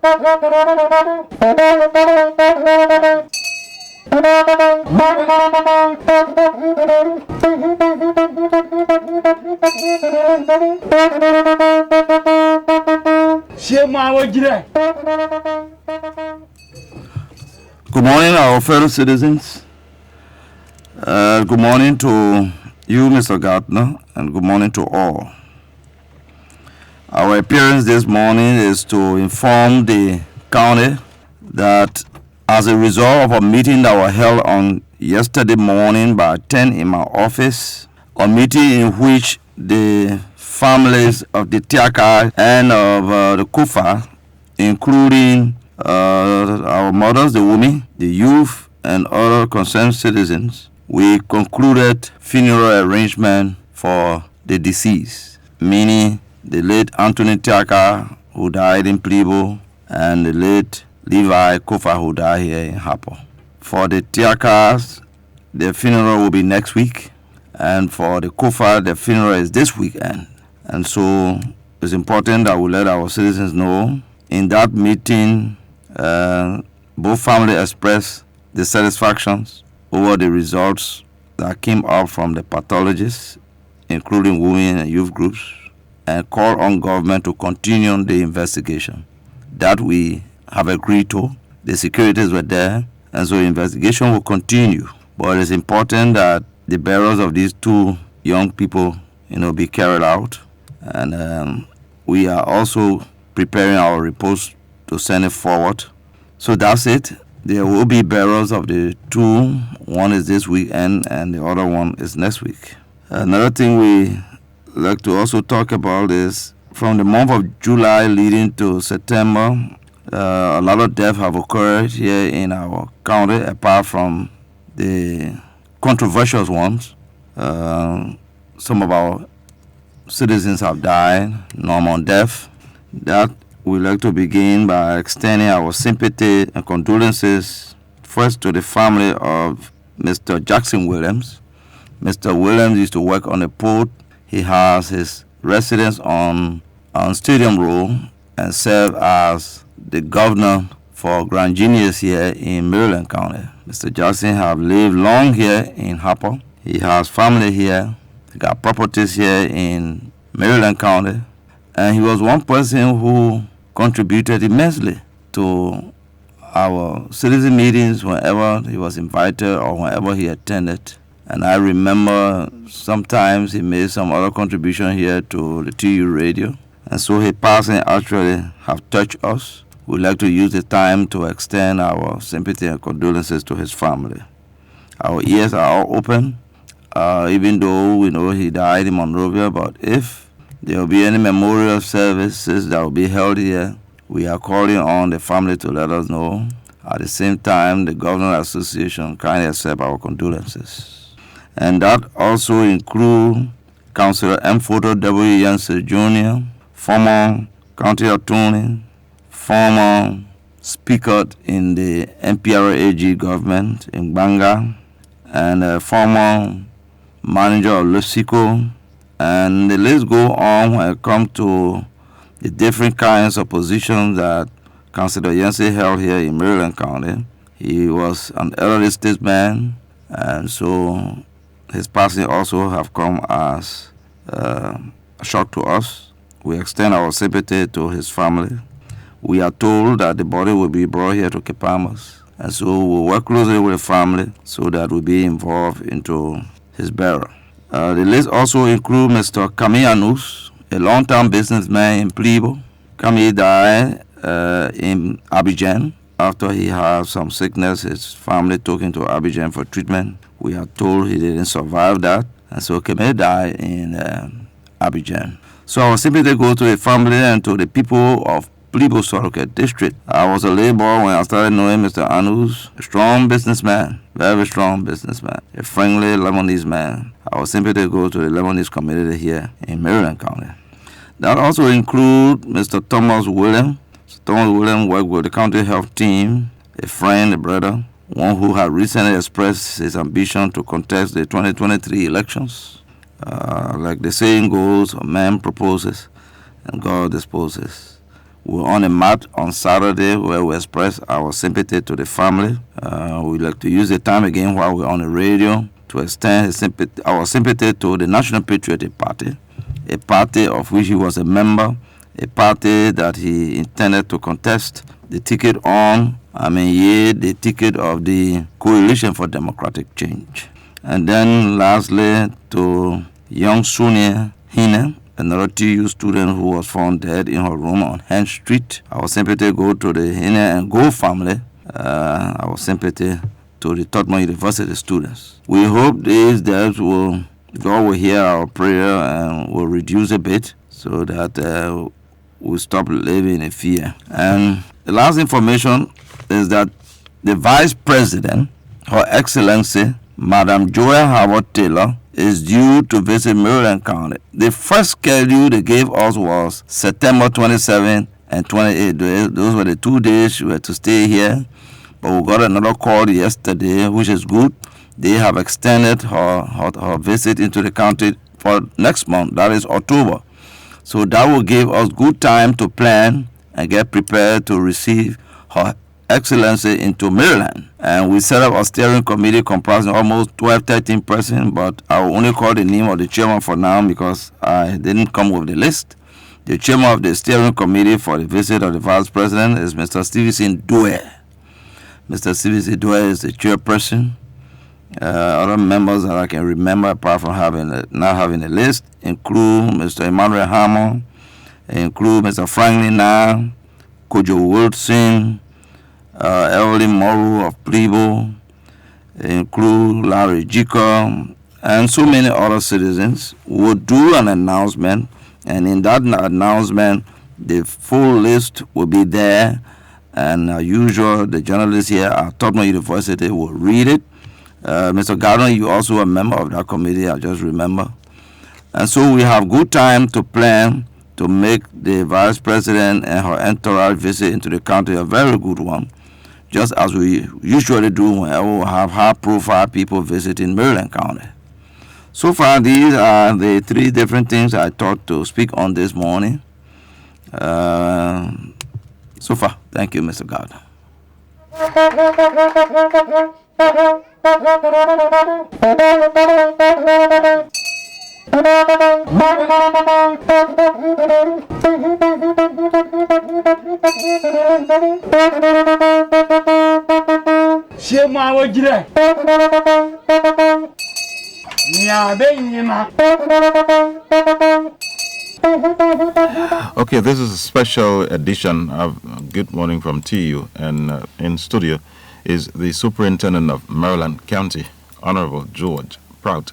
Good morning, our fellow citizens. Good morning to you, Mr. Gartner, and good morning to all. Our appearance this morning is to inform the county that as a result of a meeting that was held on yesterday morning by 10 in my office, a meeting in which the families of the Tiaka and of the Kufa, including our mothers, the women, the youth, and other concerned citizens, we concluded funeral arrangement for the deceased, meaning the late Anthony Tiaka, who died in Plebo, and the late Levi Kofa, who died here in Hapo. For the Tiakas, the funeral will be next week, and for the Kofa, the funeral is this weekend. And so it's important that we let our citizens know. In that meeting, both families expressed the satisfactions over the results that came up from the pathologists, including women and youth groups, and called on government to continue the investigation. That we have agreed to. The securities were there, and so investigation will continue. But it's important that the burials of these two young people, be carried out. And we are also preparing our reports to send it forward. So that's it. There will be burials of the two. One is this weekend, and the other one is next week. Another thing we like to also talk about is from the month of July leading to September, a lot of deaths have occurred here in our county, apart from the controversial ones. Some of our citizens have died, normal death. That we'd like to begin by extending our sympathy and condolences first to the family of Mr. Jackson Williams. Mr. Williams used to work on the port. He has his residence on Stadium Road and served as the governor for Grand Genius here in Maryland County. Mr. Jackson have lived long here in Harper. He has family here. He got properties here in Maryland County. And he was one person who contributed immensely to our citizen meetings whenever he was invited or whenever he attended. And I remember sometimes he made some other contribution here to the TU radio. And so his passing actually have touched us. We'd like to use the time to extend our sympathy and condolences to his family. Our ears are all open, even though we know he died in Monrovia, but if there will be any memorial services that will be held here, we are calling on the family to let us know. At the same time, the Governor Association kindly accept our condolences. And that also includes Councillor M. Photo W. Yancey Jr., former county attorney, former speaker in the MPRAG government in Banga, and former manager of Lusico. And the list go on when it comes to the different kinds of positions that Councillor Yancey held here in Maryland County. He was an elderly statesman, and so his passing also have come as a shock to us. We extend our sympathy to his family. We are told that the body will be brought here to Kepamas, and so we'll work closely with the family so that we'll be involved into his burial. The list also includes Mr. Camille Anus, a long-time businessman in Plebo. Camille died in Abidjan after he had some sickness. His family took him to Abidjan for treatment. We are told he didn't survive that, and so Camille died in Abidjan. So our sympathy goes to the family and to the people of Plebo Soroke district. I was a laborer when I started knowing Mr. Anus, a strong businessman, very strong businessman, a friendly Lebanese man. Our sympathy goes to the Lebanese community here in Maryland County. That also includes Mr. Thomas Williams. Thomas Williams worked with the county health team, a friend, a brother, one who had recently expressed his ambition to contest the 2023 elections. Like the saying goes, a man proposes and God disposes. We were on a mat on Saturday where we expressed our sympathy to the family. We'd like to use the time again while we're on the radio to extend our sympathy to the National Patriotic Party, a party of which he was a member, a party that he intended to contest the ticket on, the ticket of the Coalition for Democratic Change. And then lastly, to young Sonia Hine, another TU student who was found dead in her room on Hen Street. Our sympathy go to the Hine and Go family. Our sympathy to the Tottenham University students. We hope these deaths God will hear our prayer and will reduce a bit so that we'll stop living in fear. And the last information is that the Vice President, Her Excellency, Madam Joel Howard Taylor, is due to visit Maryland County. The first schedule they gave us was September 27 and 28. Those were the 2 days we had to stay here. But we got another call yesterday, which is good. They have extended her visit into the county for next month, that is October. So that will give us good time to plan and get prepared to receive Her Excellency into Maryland. And we set up a steering committee comprising almost 12, 13 persons, but I will only call the name of the chairman for now because I didn't come with the list. The chairman of the steering committee for the visit of the Vice President is Mr. Stevenson Dwyer. Mr. Stevenson Dwyer is the chairperson. Other members that I can remember, apart from not having a list, include Mr. Emmanuel Hammer, include Mr. Franklin Nah, Kojo Wilson, Early Morrow of Plebo, include Larry Jacob, and so many other citizens. Will do an announcement, and in that announcement, the full list will be there. And as usual, the journalists here at Tottenham University will read it. Mr. Gardner, you also a member of that committee, I just remember. And so we have good time to plan to make the Vice President and her entourage visit into the county a very good one, just as we usually do whenever we have high-profile people visiting Maryland County. So far, these are the 3 different things I thought to speak on this morning. So far, thank you, Mr. Gardner. Okay, this is a special edition of Good Morning from TU, and in studio is the Superintendent of Maryland County, Honorable George Prowd.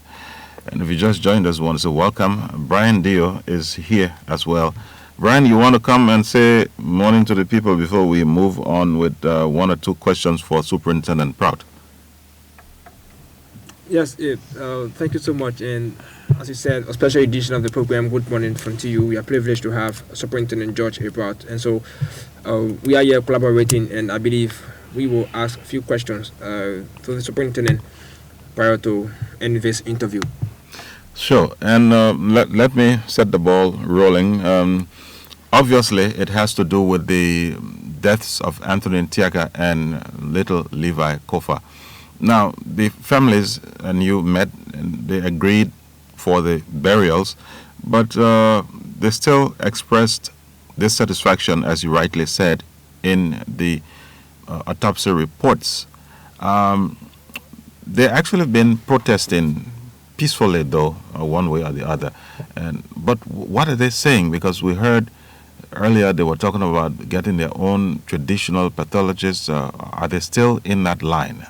And if you just joined us, we want to say welcome. Brian Dio is here as well. Brian, you want to come and say morning to the people before we move on with 1 or 2 questions for Superintendent Prowd? Yes, thank you so much. And as you said, a special edition of the program, Good Morning from TU. We are privileged to have Superintendent George Prowd. And so we are here collaborating, and I believe we will ask a few questions to the Superintendent prior to ending this interview. Sure, and let me set the ball rolling. Obviously, it has to do with the deaths of Anthony Ntiaka and little Levi Kofa. Now, the families and you met, and they agreed for the burials, but they still expressed dissatisfaction, as you rightly said, in the autopsy reports. They actually been protesting peacefully, though, one way or the other. But what are they saying? Because we heard earlier they were talking about getting their own traditional pathologists. Are they still in that line?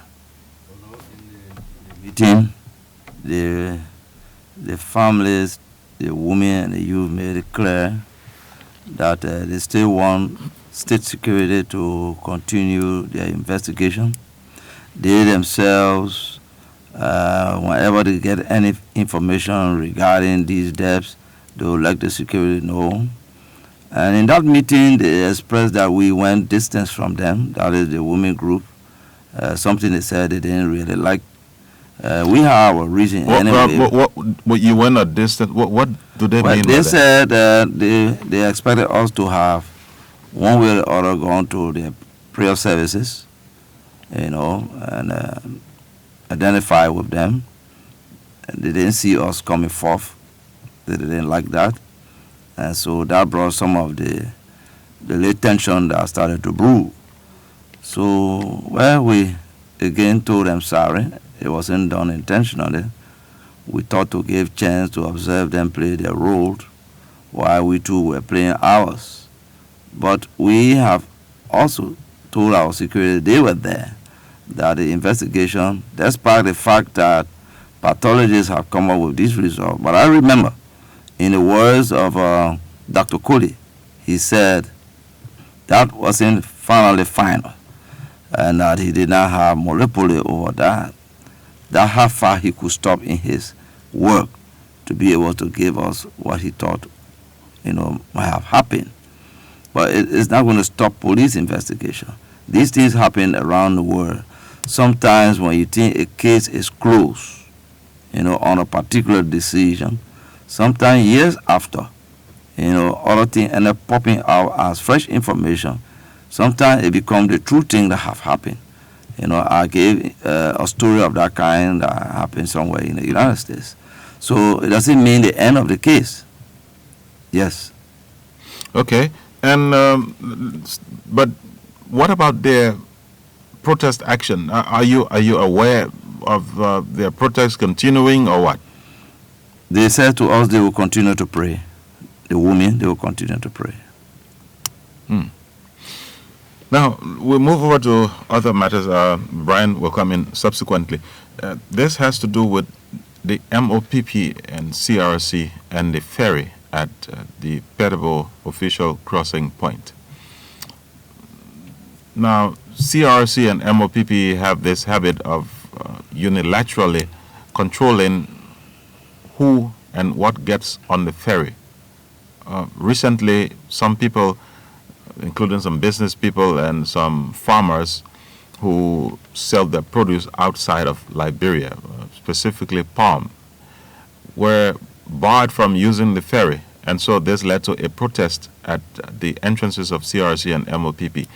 In the meeting, the families, the women, and the youth made it clear that they still want state security to continue their investigation. They themselves, whenever they get any information regarding these deaths, they would like the security to know. And in that meeting, they expressed that we went distance from them, that is the women group, something they said they didn't really like. We have a reason. What you went a distance, what do they mean by that? They said they expected us to have one way or the other gone to their prayer services, and identify with them. And they didn't see us coming forth. They didn't like that. And so that brought some of the late tension that started to brew. So, well, we again told them sorry. It wasn't done intentionally. We thought to give chance to observe them play their role while we too were playing ours. But we have also told our security they were there, that the investigation, despite the fact that pathologists have come up with this result. But I remember, in the words of Dr. Coley, he said that wasn't finally final, and that he did not have monopoly over that. That's how far he could stop in his work to be able to give us what he thought, might have happened. But it's not going to stop police investigation. These things happen around the world. Sometimes when you think a case is closed, on a particular decision, sometimes years after, other things end up popping out as fresh information. Sometimes it becomes the true thing that have happened. I gave a story of that kind that happened somewhere in the United States. So it doesn't mean the end of the case. Yes. Okay. And but what about their protest action? Are you aware of their protest continuing or what? They said to us they will continue to pray. The women, they will continue to pray. Now, we'll move over to other matters. Brian will come in subsequently. This has to do with the MOPP and CRC and the ferry at the Petable official crossing point. Now, CRC and MOPP have this habit of unilaterally controlling who and what gets on the ferry. Recently, some people, including some business people and some farmers who sell their produce outside of Liberia, specifically palm, were barred from using the ferry. And so this led to a protest at the entrances of CRC and MOPP.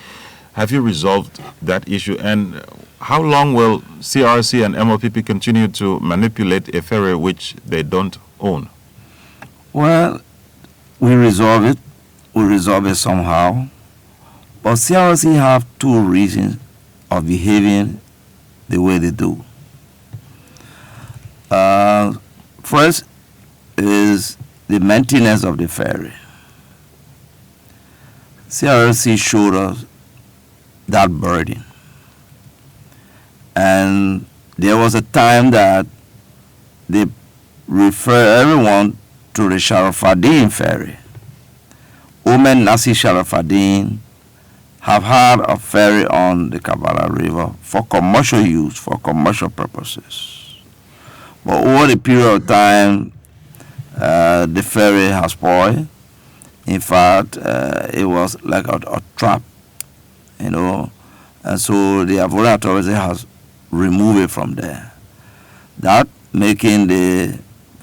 Have you resolved that issue? And how long will CRC and MOPP continue to manipulate a ferry which they don't own? Well, we resolve it. We resolve it somehow. But CRC have two reasons of behaving the way they do. First is the maintenance of the ferry. CRC showed us that burden. And there was a time that they refer everyone to the Sharafadin ferry. Omen Nasi Sharafadin have had a ferry on the Kabbalah River for commercial use, for commercial purposes. But over the period of time, the ferry has spoiled. In fact, it was like a trap, and so the Avoda authority has removed it from there. That making the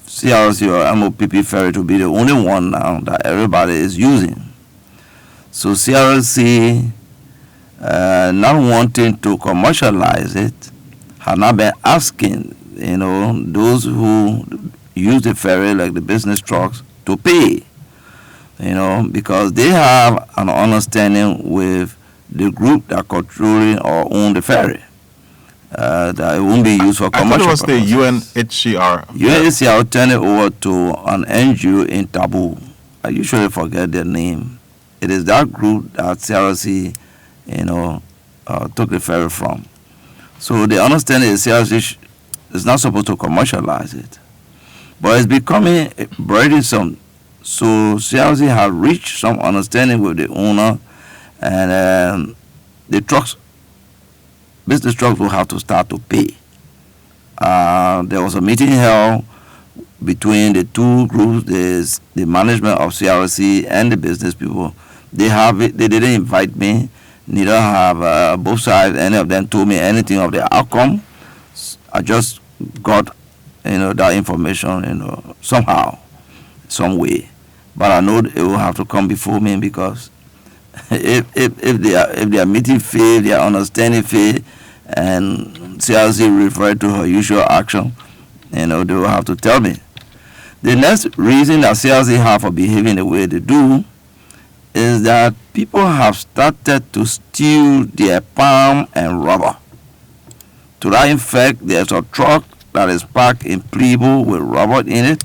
CRC or MOPP ferry to be the only one now that everybody is using. So CRC, not wanting to commercialize it, have not been asking, those who use the ferry, like the business trucks, to pay, because they have an understanding with the group that controlling or own the ferry. That it won't be used for commercial purposes. I thought it was the UNHCR. UNHCR turned it over to an NGO in Taboo. I usually forget their name. It is that group that CRC, took the ferry from. So the understanding is CRC is not supposed to commercialize it. But it's becoming burdensome. So CRC has reached some understanding with the owner, and the business trucks will have to start to pay. There was a meeting held between the two groups, the management of CRC and the business people. They didn't invite me. Neither have both sides. Any of them told me anything of the outcome. I just got, that information, somehow, some way. But I know it will have to come before me because if their meeting failed, their understanding failed, and CRC referred to her usual action, they will have to tell me. The next reason that CRC have for behaving the way they do is that people have started to steal their palm and rubber. To that effect, there's a truck that is parked in Plebo with rubber in it.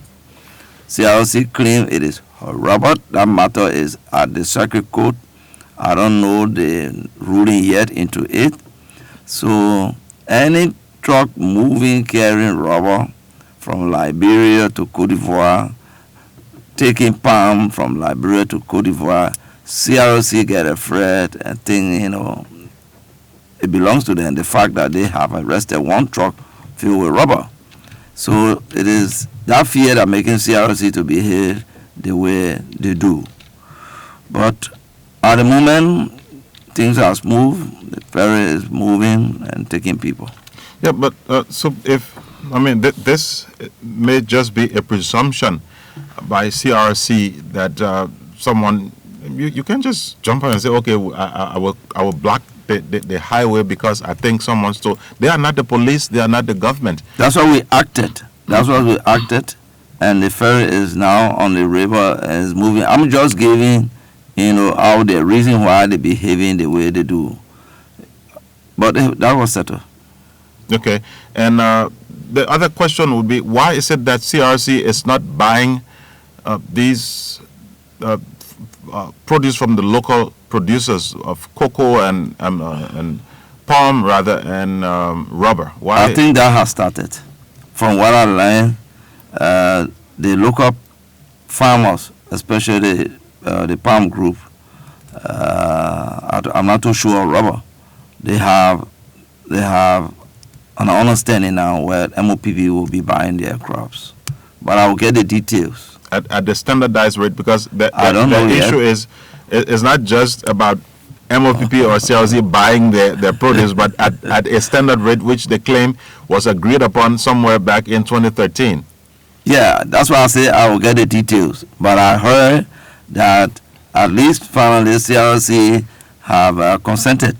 CRC claim it is her rubber. That matter is at the circuit court. I don't know the ruling yet into it. So any truck moving carrying rubber from Liberia to Cote d'Ivoire, taking palm from Liberia to Cote d'Ivoire, CRC get afraid and think, it belongs to them. The fact that they have arrested one truck filled with rubber. So it is that fear that making CRC to behave the way they do. But at the moment, things are smooth. The ferry is moving and taking people. Yeah, but so this may just be a presumption by CRC that someone, you can just jump on and say, okay, I will block the highway because I think someone stole. They are not the police. They are not the government. That's why we acted. And the ferry is now on the river and is moving. I'm just giving, out the reason why they're behaving the way they do. But that was settled. Okay. And the other question would be, why is it that CRC is not buying these produce from the local producers of cocoa and palm rather and rubber? Why? I think that has started. From what I learned, the local farmers, especially the palm group, I'm not too sure of rubber. They have an understanding now where MOPP will be buying their crops. But I will get the details. At the standardized rate, because the issue yet. is not just about MOPP or CLC buying their produce, but at a standard rate which they claim was agreed upon somewhere back in 2013. Yeah, that's why I say I will get the details. But I heard that at least finally CLC have consented,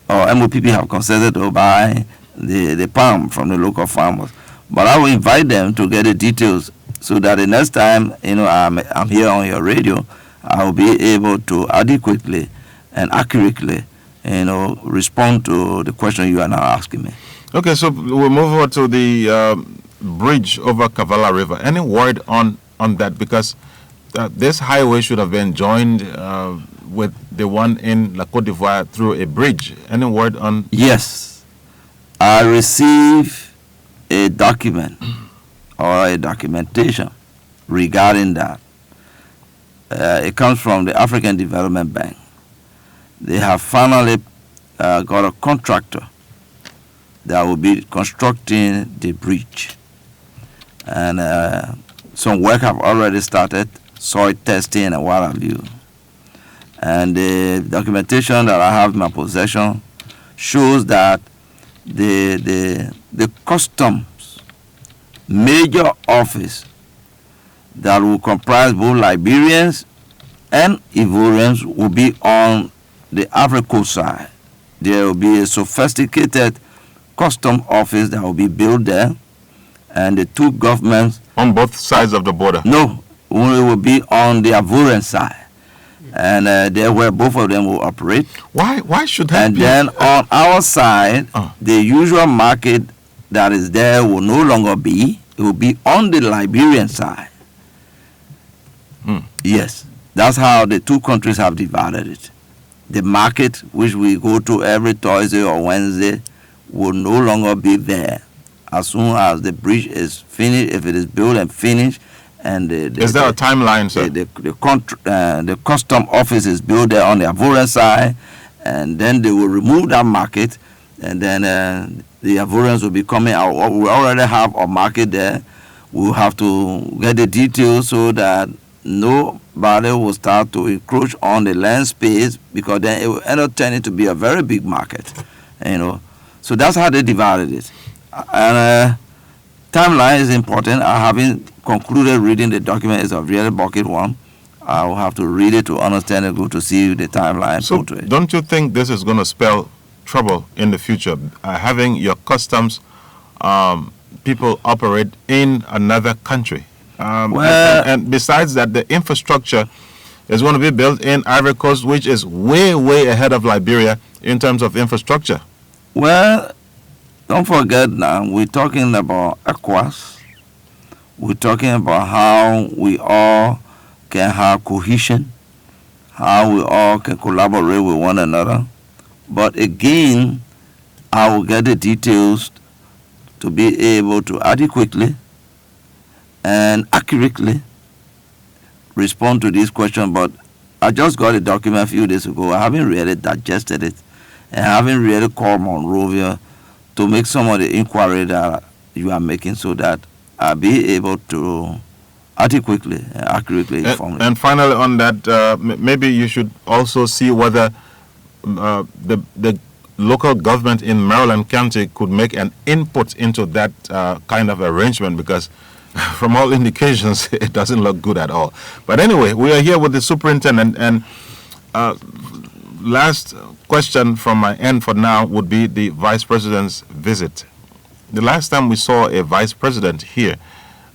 or MOPP have consented to buy the palm from the local farmers. But I will invite them to get the details so that the next time I'm here on your radio, I will be able to adequately and accurately respond to the question you are now asking me. Okay, so we'll move over to the bridge over Kavala River. Any word on that? Because this highway should have been joined with the one in La Côte d'Ivoire through a bridge. Any word on? Yes. I received a document or a documentation regarding that. It comes from the African Development Bank. They have finally got a contractor that will be constructing the bridge. And some work have already started, soil testing and what have you. And the documentation that I have in my possession shows that the customs major office that will comprise both Liberians and Ivorians will be on the Ivory Coast side. There will be a sophisticated custom office that will be built there, and the two governments on both sides of the border. No, only will be on the Ivorian side, and there where both of them will operate. Why should that and be? And then on our side, the usual market that is there will no longer be. It will be on the Liberian side. Yes, that's how the two countries have divided it. The market, which we go to every Thursday or Wednesday, will no longer be there as soon as the bridge is finished, if it is built and finished. And is there a timeline, sir? The custom office is built there on the Ivorian side, and then they will remove that market, and then the Ivorians will be coming out. We already have a market there. We'll have to get the details so that nobody will start to encroach on the land space, because then it will end up turning to be a very big market, So that's how they divided it. And timeline is important. I haven't concluded reading the document. It's a really bucket one. I will have to read it to understand it, go to see the timeline. So, go to it. don't you think this is going to spell trouble in the future? Having your customs people operate in another country. And besides that, the infrastructure is going to be built in Ivory Coast, which is way, way ahead of Liberia in terms of infrastructure. Well, don't forget now, we're talking about ECOWAS. We're talking about how we all can have cohesion, how we all can collaborate with one another. But again, I will get the details to be able to adequately and accurately respond to this question. But I just got a document a few days ago. I haven't read it, digested it, and I haven't really called Monrovia to make some of the inquiry that you are making so that I'll be able to adequately and accurately inform you. And finally on that, maybe you should also see whether the local government in Maryland County could make an input into that kind of arrangement, because from all indications, it doesn't look good at all. But anyway, we are here with the superintendent, and last question from my end for now would be the vice president's visit. The last time we saw a vice president here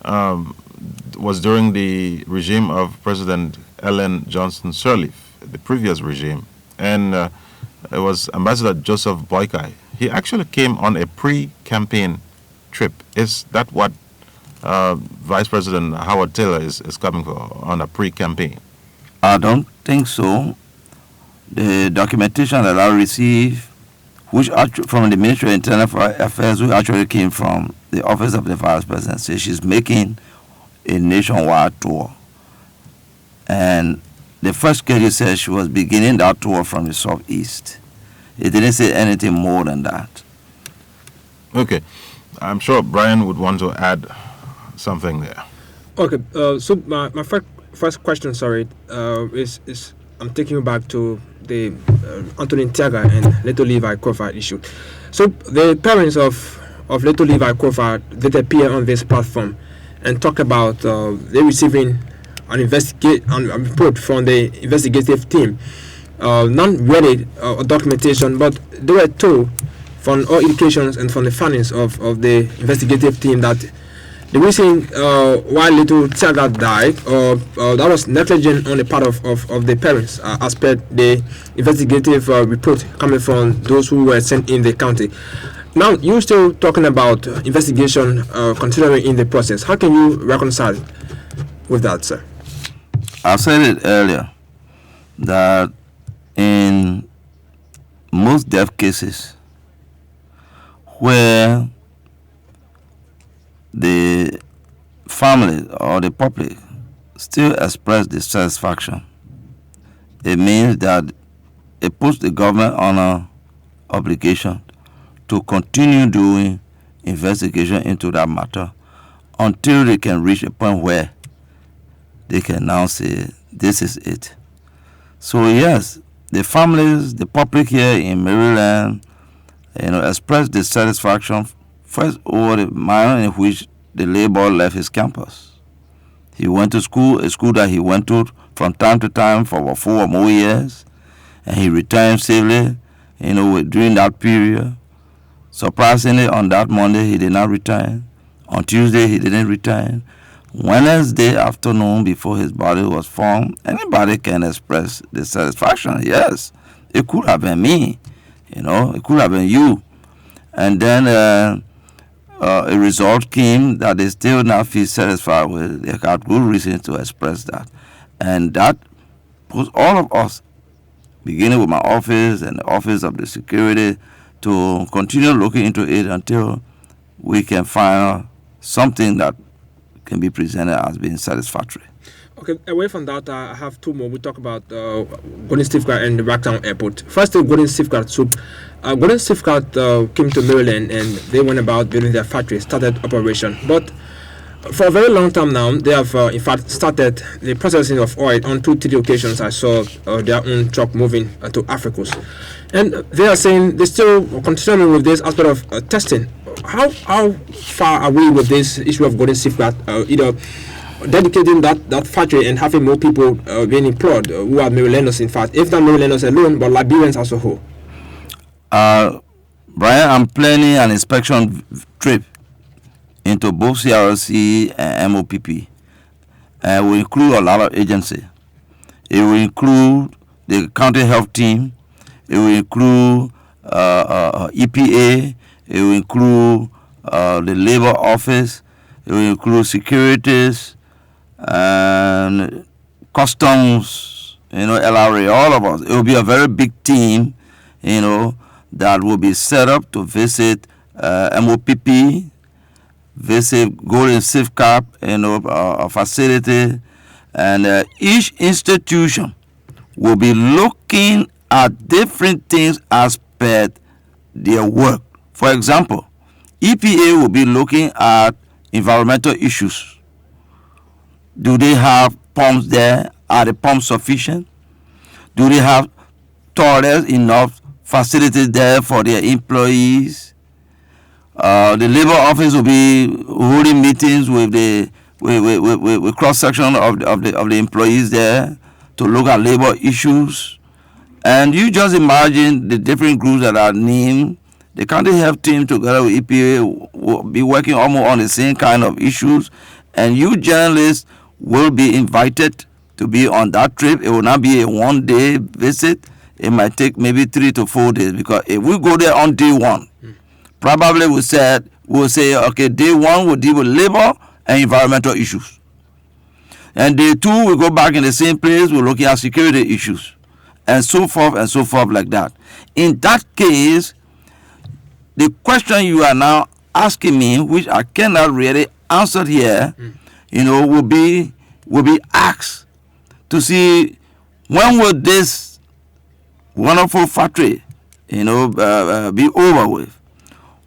was during the regime of President Ellen Johnson Sirleaf, the previous regime, and it was Ambassador Joseph Boykai. He actually came on a pre-campaign trip. Is that what Vice President Howard Taylor is coming for, on a pre-campaign? I don't think so. The documentation that I received, which from the Ministry of Internal Affairs, which actually came from the Office of the Vice President, says she's making a nationwide tour. And the first schedule says she was beginning that tour from the southeast. It didn't say anything more than that. Okay. I'm sure Brian would want to add something there. Okay. So my first question, is I'm taking you back to the Anthony Tiaga and Little Levi Crawford issue. So the parents of Little Levi Crawford did appear on this platform and talk about they receiving an report from the investigative team. Not really documentation, but they were told from all indications and from the findings of the investigative team that the reason why Little Tiaga died, that was negligence on the part of the parents, as per the investigative report coming from those who were sent in the county. Now, you're still talking about investigation continuing in the process. How can you reconcile with that, sir? I said it earlier that in most death cases where the family or the public still express dissatisfaction, it means that it puts the government on an obligation to continue doing investigation into that matter until they can reach a point where they can now say, this is it. So yes, the families, the public here in Maryland, expressed dissatisfaction first over the manner in which the labor left his campus. He went to school, a school that he went to from time to time for about 4 or more years, and he returned safely, during that period. Surprisingly, on that Monday, he did not return. On Tuesday, he didn't return. Wednesday afternoon, before his body was found, anybody can express dissatisfaction. Yes, it could have been me, it could have been you. And then a result came that they still not feel satisfied with. They got good reason to express that. And that puts all of us, beginning with my office and the office of the security, to continue looking into it until we can find something that can be presented as being satisfactory. Okay, away from that, I have two more. We talk about Golden Safeguard and the Racktown Airport. First, the Golden Safeguard. So, Golden Safeguard came to Maryland and they went about building their factory, started operation. But for a very long time now, they have in fact started the processing of oil on 2-3 occasions. I saw their own truck moving to Africa. And they are saying they're still continuing with this aspect of testing. How far are we with this issue of Golden Safeguard? dedicating that factory and having more people being employed who are Marylanders, in fact, if not Marylanders alone, but Liberians as a whole? Brian, I'm planning an inspection trip into both CRC and MOPP. It will include a lot of agencies. It will include the county health team. It will include EPA. It will include the labor office. It will include securities and customs, LRA, all of us. It will be a very big team, that will be set up to visit MOPP, visit Golden Safe Cap, a facility, and each institution will be looking at different things as per their work. For example, EPA will be looking at environmental issues. Do they have pumps there? Are the pumps sufficient? Do they have toilets, enough facilities there for their employees? The labor office will be holding meetings with the with cross section of the employees there to look at labor issues. And you just imagine the different groups that are named. The county health team together with EPA will be working almost on the same kind of issues, and you journalists will be invited to be on that trip. It will not be a one-day visit. It might take maybe 3 to 4 days, because if we go there on day one, probably we'll say, okay, day one we'll deal with labor and environmental issues. And day two, we go back in the same place, we're looking at security issues, and so forth like that. In that case, the question you are now asking me, which I cannot really answer here, will be asked to see when will this wonderful factory, be over with.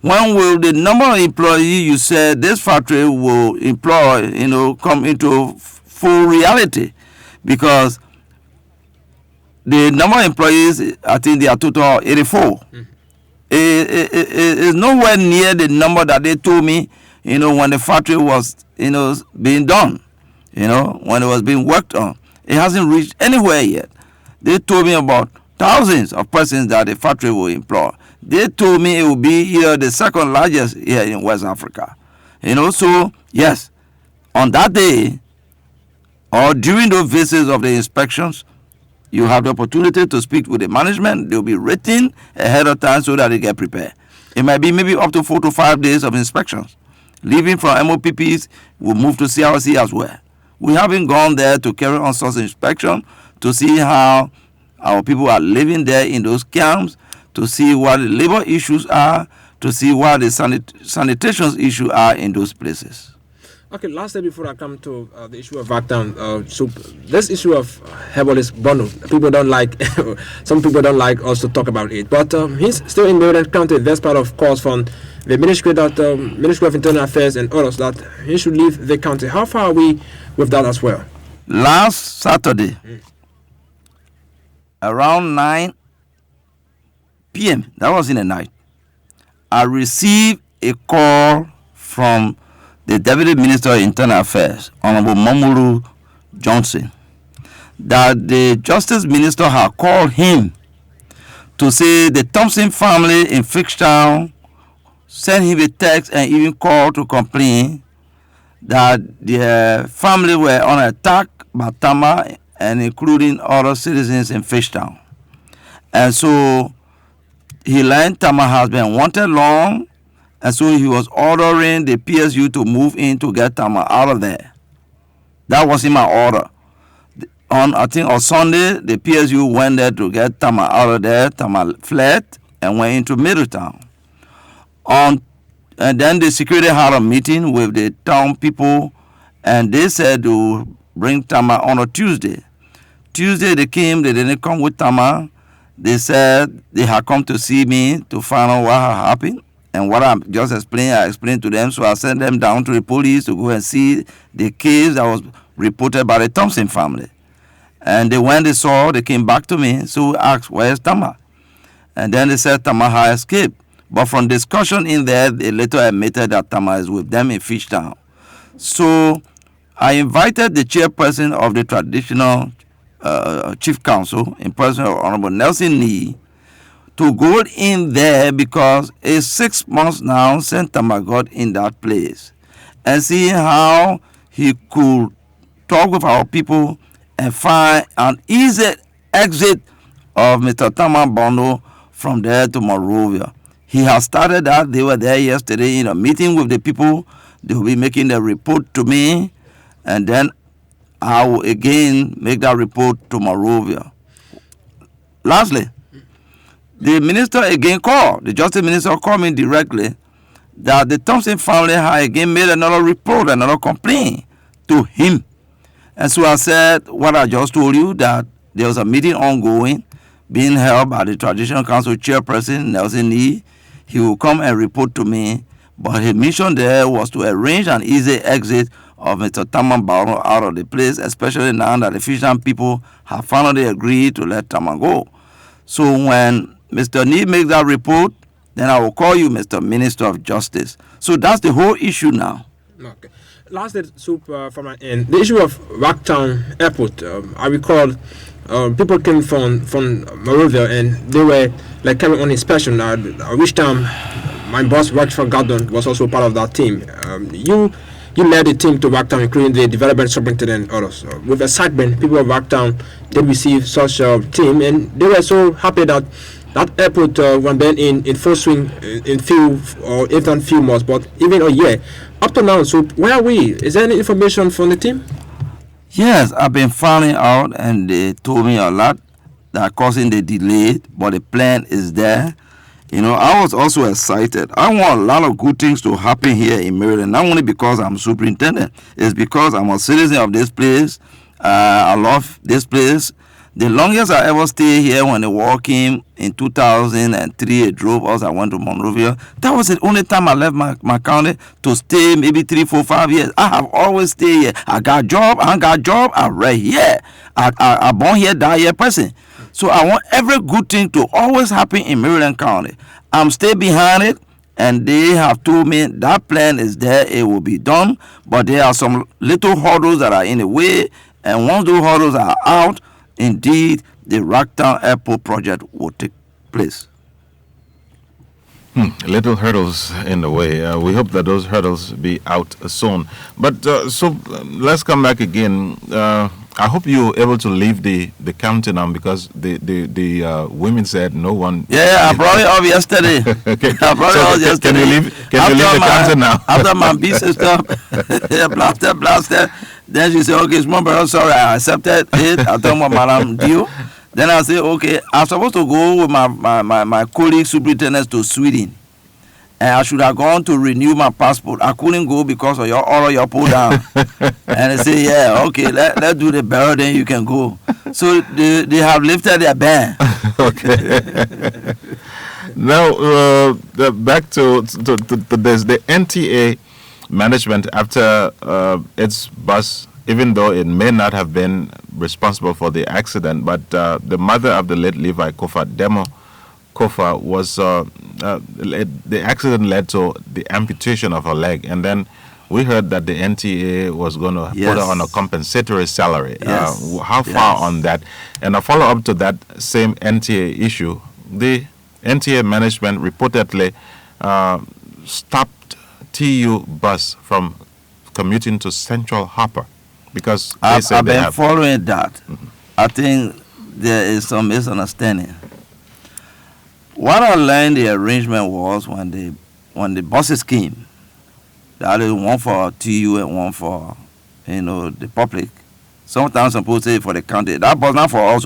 When will the number of employees you said this factory will employ, come into full reality? Because the number of employees, I think they are total 84. It is nowhere near the number that they told me, when the factory was, being done, when it was being worked on. It hasn't reached anywhere yet. They told me about thousands of persons that the factory will employ. They told me it will be here the second largest here in West Africa. So yes, on that day or during those visits of the inspections, you have the opportunity to speak with the management. They'll be written ahead of time so that they get prepared. It might be maybe up to 4 to 5 days of inspections. Leaving from MOPPs, we'll move to CRC as well. We haven't gone there to carry on source inspection to see how our people are living there in those camps, to see what the labor issues are, to see what the sanitation issues are in those places. Okay, lastly, before I come to the issue of Vacktown, so this issue of herbalist bundle, people don't like, some people don't like us to talk about it, but he's still in Maryland County. That's part of calls from the Ministry of Internal Affairs and others that he should leave the county. How far are we with that as well? Last Saturday, around 9 p.m., that was in the night, I received a call from the Deputy Minister of Internal Affairs, Honorable Mamuru Johnson, that the Justice Minister had called him to say the Thompson family in Fishtown sent him a text and even called to complain that their family were on attack by Tama and including other citizens in Fishtown. And so he learned Tama has been wanted long, and so he was ordering the PSU to move in to get Tama out of there. That was in my order. I think on Sunday, the PSU went there to get Tama out of there. Tama fled and went into Middletown. And then the security had a meeting with the town people, and they said to bring Tama on a Tuesday. Tuesday they came, they didn't come with Tama. They said they had come to see me to find out what had happened. And what I just explained, I explained to them, so I sent them down to the police to go and see the case that was reported by the Thompson family. And when they saw, they came back to me, so we asked, where's Tama? And then they said Tama had escaped. But from discussion in there, they later admitted that Tama is with them in Fishtown. So I invited the chairperson of the traditional chief council, in person of Honorable Nelson Nee, to go in there because it's 6 months now since Tama got in that place, and see how he could talk with our people and find an easy exit of Mr. Tama Bono from there to Monrovia. He has started that. They were there yesterday in a meeting with the people. They will be making the report to me, and then I will again make that report to Monrovia. Lastly, the minister again called, the justice minister called me directly that the Thompson family had again made another report, another complaint to him. And so I said what I just told you, that there was a meeting ongoing being held by the Traditional Council chairperson, Nelson Nee. He will come and report to me, but his mission there was to arrange an easy exit of Mr. Taman Barrow out of the place, especially now that the Fisherman people have finally agreed to let Taman go. So when Mr. Nee makes that report, then I will call you, Mr. Minister of Justice. So that's the whole issue now. Okay. Last, from my end, the issue of Rocktown Airport. I recall people came from Monrovia and they were like coming on inspection. Which time my boss, Rochford Gordon, was also part of that team. You led the team to Rocktown, including the development superintendent and others. With excitement, people of Rocktown, they received such a team, and they were so happy that that airport was then in full swing in few, or if not few months, but even a year. Up to now, so where are we? Is there any information from the team? Yes, I've been finding out, and they told me a lot that causing the delay, but the plan is there. You know, I was also excited. I want a lot of good things to happen here in Maryland, not only because I'm superintendent, it's because I'm a citizen of this place. I love this place. The longest I ever stayed here, when the war came in 2003, it drove us, I went to Monrovia. That was the only time I left my county to stay maybe 3, 4, 5 years. I have always stayed here. I got job, I'm right here. I born here, die here person. So I want every good thing to always happen in Maryland County. I'm still behind it, and they have told me that plan is there, it will be done, but there are some little hurdles that are in the way, and once those hurdles are out, indeed, the Rocktown Airport project will take place. Little hurdles in the way. We hope that those hurdles be out soon. But let's come back again. I hope you were able to leave the county now, because the women said no one. Yeah, I brought it up yesterday. Okay. I brought it up yesterday. Can you leave the county now? After my business stuff, blaster. Then she said, okay, small brother, sorry, I accepted it. I told my madam deal. Then I said, okay, I'm supposed to go with my colleague superintendents to Sweden. And I should have gone to renew my passport. I couldn't go because of your order, your pull down. And they say, yeah, okay, let's do the barrel, then you can go. So they have lifted their ban. Okay. Now, back to this, the NTA management, after its bus, even though it may not have been responsible for the accident, but the mother of the late Levi Kofa, Demo Kofa, was the accident led to the amputation of her leg, and then we heard that the NTA was going to put her on a compensatory salary. How far on that? And a follow-up to that same NTA issue, the NTA management reportedly stopped TU bus from commuting to Central Harper because I've been following that. Mm-hmm. I think there is some misunderstanding. What I learned the arrangement was when the buses came, that is one for TU and one for the public. Sometimes supposed to say for the county. That bus not for us.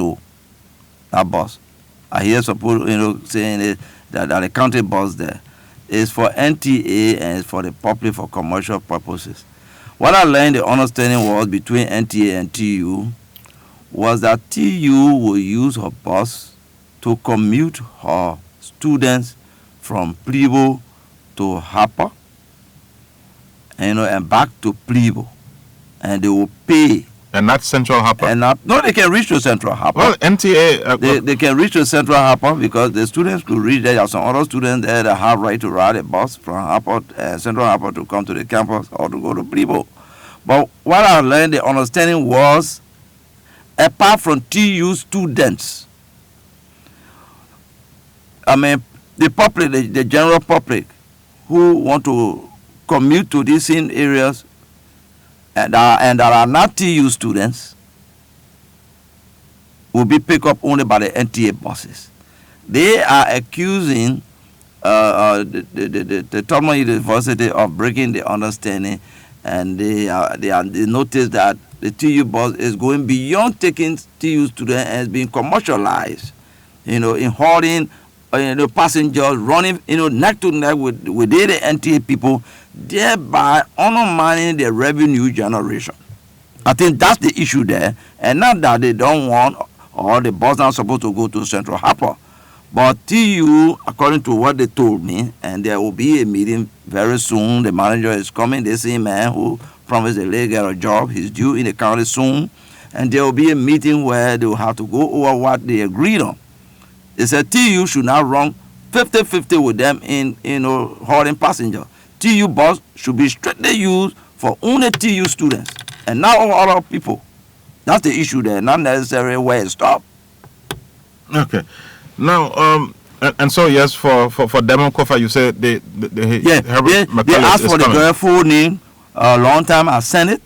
That bus. I hear suppose saying that the county bus there is for NTA and it's for the public for commercial purposes. What I learned the understanding was between NTA and TU was that TU will use her bus to commute her students from Plebo to Harper, and back to Plebo, and they will pay. And not Central Harper? No, they can reach to Central Harper. Well, NTA... They can reach to Central Harper because the students could reach there. There are some other students there that have right to ride a bus from Harper, Central Harper to come to the campus or to go to Plebo. But what I learned, the understanding was, apart from TU students, I mean, the public, the general public, who want to commute to these same areas and that are not TU students, will be picked up only by the NTA buses. They are accusing the Tubman University of breaking the understanding, and they notice that the TU bus is going beyond taking TU students and is being commercialized, in hauling passengers, running neck to neck with the NTA people, thereby undermining their revenue generation. I think that's the issue there, and not that they don't want, or the bus not supposed to go to Central Harbor. But TU, according to what they told me, and there will be a meeting very soon. The manager is coming, the same man who promised the lady get a job. He's due in the county soon. And there will be a meeting where they will have to go over what they agreed on. They said TU should not run 50-50 with them in hauling passengers. TU bus should be strictly used for only TU students and not all other people. That's the issue there, not necessarily where it stopped. Okay. Now, and so yes, for Demon Kofa, you said they asked for the full name a long time. I sent it,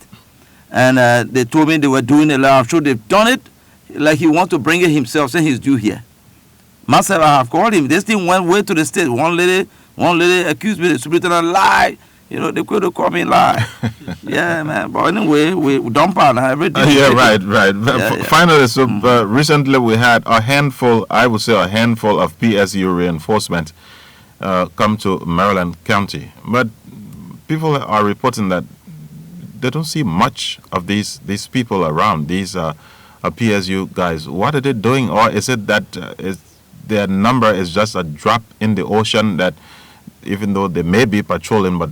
and they told me they were doing it. I'm sure they've done it. Like he wants to bring it himself, saying he's due here. Myself, I have called him. This thing went way to the state. One lady accused me. The superintendent lied. They could have called me lie. Yeah, man. But anyway, we dump out everything. Right. Finally, so recently we had a handful of PSU reinforcement come to Maryland County. But people are reporting that they don't see much of these people around, these PSU guys. What are they doing? Or is it that their number is just a drop in the ocean, that even though they may be patrolling, but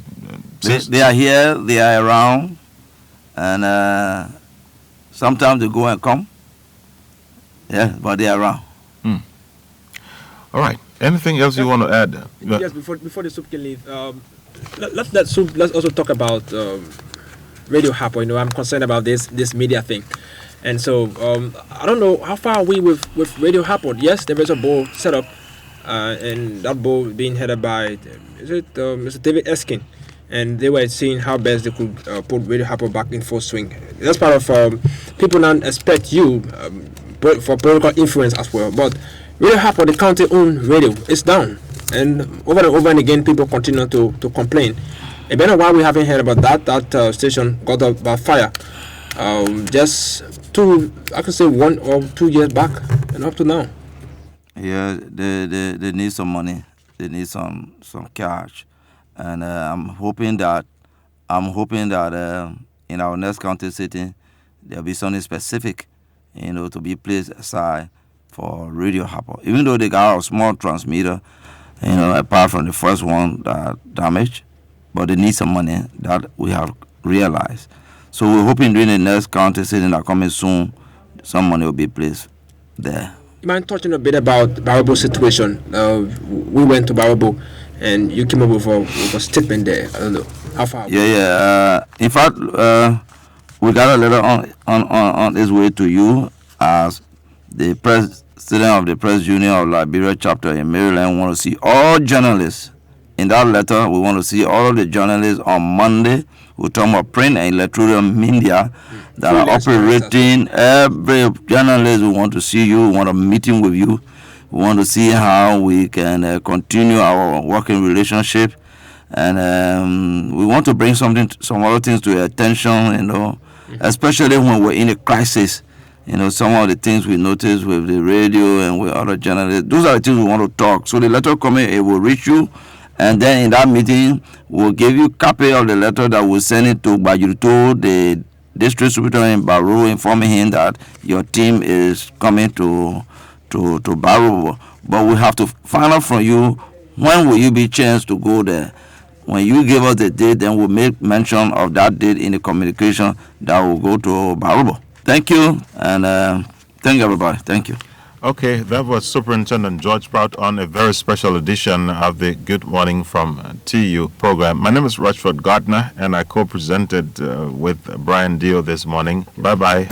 they are here, they are around, and sometimes they go and come. Yeah, but they are around. All right. Anything else you want to add? Yes, before the soup can leave, let's also talk about Radio Harper. I'm concerned about this media thing. And so I don't know how far are we with Radio Harper. Yes, there is a board set up, and that board being headed by Mr. David Eskin, and they were seeing how best they could put Radio Harper back in full swing. That's part of people now expect you for political influence as well. But Radio Harper, the county-owned radio, is down, and over and again people continue to complain. And then why we haven't heard about that station got up by fire. Just 1 or 2 years back, and up to now. Yeah, they need some money. They need some cash, and I'm hoping that in our next county sitting there'll be something specific, to be placed aside for Radio Harper. Even though they got a small transmitter, apart from the first one that damaged, but they need some money, that we have realized. So we're hoping during the next county sitting that coming soon, some money will be placed there. You mind talking a bit about Barabo situation? We went to Barabo, and you came up with a statement there. I don't know how far. Yeah. In fact, we got a letter on its way to you, as the president of the Press Union of Liberia chapter in Maryland want to see all journalists. In that letter, we want to see all of the journalists on Monday. We're talking about print and electronic media that are operating. Every journalist, we want to see you. We want a meeting with you. We want to see how we can continue our working relationship. And we want to bring some other things to your attention, especially when we're in a crisis. Some of the things we notice with the radio and with other journalists, those are the things we want to talk. So the letter coming, it will reach you. And then in that meeting, we'll give you a copy of the letter that we'll send it to Bajuto, the district superintendent in Barrow, informing him that your team is coming to Barrow. But we have to find out from you, when will you be chance to go there? When you give us the date, then we'll make mention of that date in the communication that will go to Barrow. Thank you, and thank you, everybody. Thank you. Okay, that was Superintendent George Prowd on a very special edition of the Good Morning from TU program. My name is Rochford Gardner, and I co-presented with Brian Dio this morning. Bye-bye.